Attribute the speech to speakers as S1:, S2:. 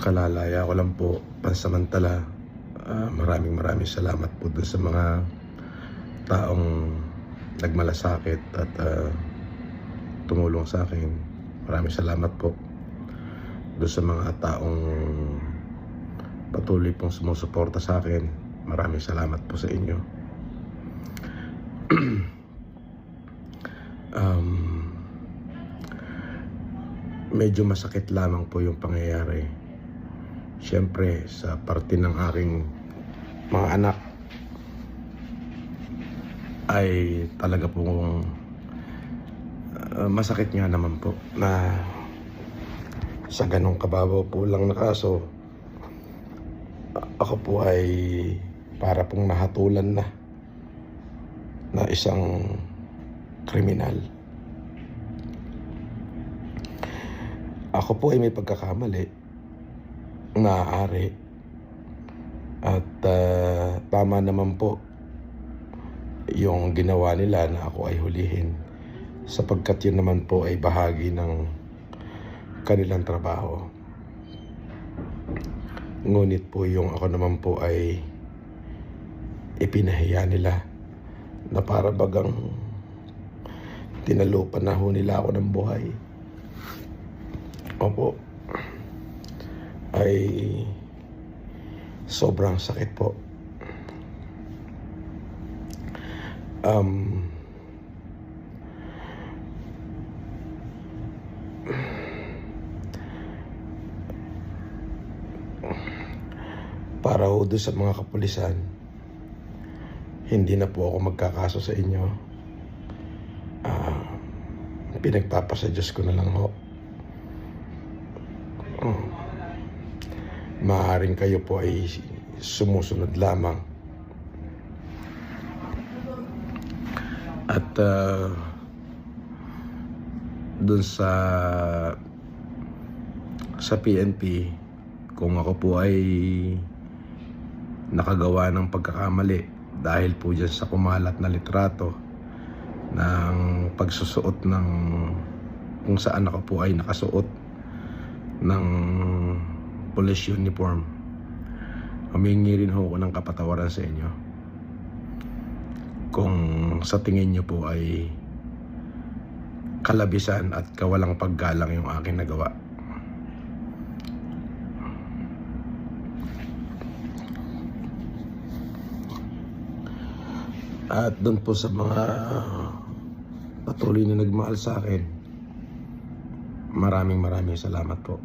S1: Kalalaya ko lang po pansamantala. Maraming salamat po dun sa mga taong nagmalasakit at tumulong sa akin. Maraming salamat po dun sa mga taong patuloy pong sumusuporta sa akin. Maraming salamat po sa inyo. Medyo masakit lamang po yung pangyayari. Siyempre, sa parte ng aking mga anak ay talaga pong masakit nga naman po na sa ganong kababaw po lang na kaso ako po ay para pong nahatulan na isang kriminal. Ako po ay may pagkakamali, maaari, at tama naman po yung ginawa nila na ako ay hulihin, sapagkat yun naman po ay bahagi ng kanilang trabaho. Ngunit po yung ako naman po ay ipinahiya nila na para bagang tinalupan na ho nila ako ng buhay. Opo, ay sobrang sakit po. Para ho doon sa mga kapulisan, hindi na po ako magkakaso sa inyo. Pinagpapasa Diyos ko na lang ho. Maaaring kayo po ay sumusunod lamang. At dun sa PNP, kung ako po ay nakagawa ng pagkakamali dahil po dyan sa kumalat na litrato ng pagsusuot ng kung saan ako po ay nakasuot ng police uniform, humingi rin ho ako ng kapatawaran sa inyo kung sa tingin nyo po ay kalabisan at kawalang paggalang yung aking nagawa. At doon po sa mga patuloy na nagmahal sa akin, maraming salamat po.